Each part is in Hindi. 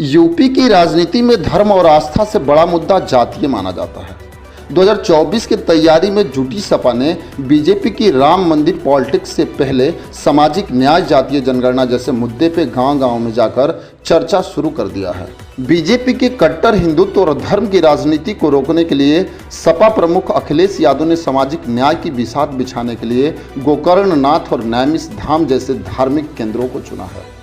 यूपी की राजनीति में धर्म और आस्था से बड़ा मुद्दा जातीय माना जाता है। 2024 की तैयारी में जुटी सपा ने बीजेपी की राम मंदिर पॉलिटिक्स से पहले सामाजिक न्याय, जातीय जनगणना जैसे मुद्दे पे गांव-गांव में जाकर चर्चा शुरू कर दिया है। बीजेपी के कट्टर हिंदुत्व और धर्म की राजनीति को रोकने के लिए सपा प्रमुख अखिलेश यादव ने सामाजिक न्याय की बिसात बिछाने के लिए गोकर्णनाथ और नैमिष धाम जैसे धार्मिक केंद्रों को चुना है।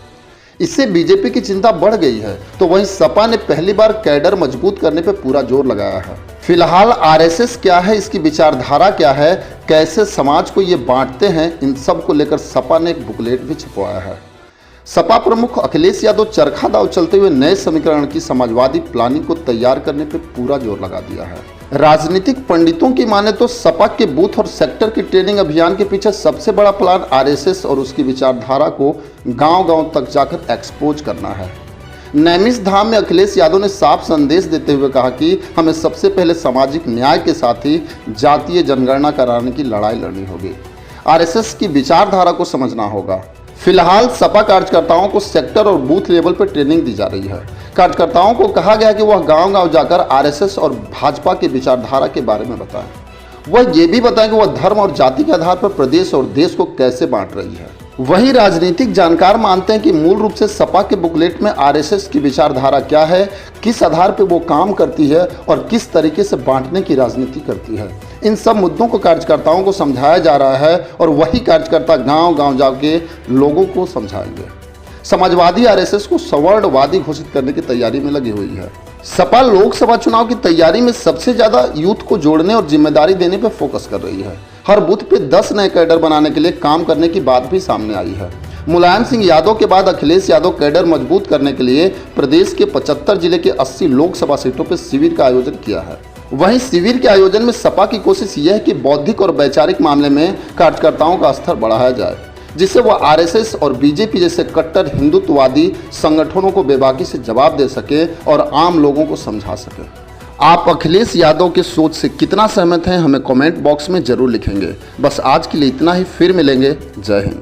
इससे बीजेपी की चिंता बढ़ गई है, तो वहीं सपा ने पहली बार कैडर मजबूत करने पर पूरा जोर लगाया है। फिलहाल आरएसएस क्या है, इसकी विचारधारा क्या है, कैसे समाज को ये बांटते हैं, इन सब को लेकर सपा ने एक बुकलेट भी छपवाया है। सपा प्रमुख अखिलेश यादव चरखा दाव चलते हुए नए समीकरण की समाजवादी प्लानिंग को तैयार करने पर पूरा जोर लगा दिया है। राजनीतिक पंडितों की माने तो सपा के बूथ और सेक्टर की ट्रेनिंग अभियान के पीछे सबसे बड़ा प्लान आरएसएस और उसकी विचारधारा को गांव-गांव तक जाकर एक्सपोज करना है। नैमिष धाम में अखिलेश यादव ने साफ संदेश देते हुए कहा कि हमें सबसे पहले सामाजिक न्याय के साथ ही जातीय जनगणना कराने की लड़ाई लड़नी होगी। आरएसएस की विचारधारा को समझना होगा। फिलहाल सपा कार्यकर्ताओं को सेक्टर और बूथ लेवल पर ट्रेनिंग दी जा रही है। कार्यकर्ताओं को कहा गया कि वह गांव-गांव जाकर आरएसएस और भाजपा की विचारधारा के बारे में बताएं। वह ये भी बताएं कि वह धर्म और जाति के आधार पर प्रदेश और देश को कैसे बांट रही है। वहीं राजनीतिक जानकार मानते हैं कि मूल रूप से सपा के बुकलेट में आरएसएस की विचारधारा क्या है, किस आधार पर वो काम करती है और किस तरीके से बांटने की राजनीति करती है, इन सब मुद्दों को कार्यकर्ताओं को समझाया जा रहा है और वही कार्यकर्ता गांव-गांव जाके लोगों को समझाएंगे। समाजवादी आरएसएस को सवर्णवादी घोषित करने की तैयारी में लगी हुई है। सपा लोकसभा चुनाव की तैयारी में सबसे ज्यादा यूथ को जोड़ने और जिम्मेदारी देने पर फोकस कर रही है। हर बूथ पे 10 नए कैडर बनाने के लिए काम करने की बात भी सामने आई है। मुलायम सिंह यादव के बाद अखिलेश यादव कैडर मजबूत करने के लिए प्रदेश के 75 जिले के 80 लोकसभा सीटों पर शिविर का आयोजन किया है। वहीं शिविर के आयोजन में सपा की कोशिश यह है कि बौद्धिक और वैचारिक मामले में कार्यकर्ताओं का स्तर बढ़ाया जाए, जिससे वह आरएसएस और बीजेपी जैसे कट्टर हिंदुत्ववादी संगठनों को बेबाकी से जवाब दे सके और आम लोगों को समझा सके। आप अखिलेश यादव के सोच से कितना सहमत हैं, हमें कमेंट बॉक्स में जरूर लिखेंगे। बस आज के लिए इतना ही, फिर मिलेंगे। जय हिंद।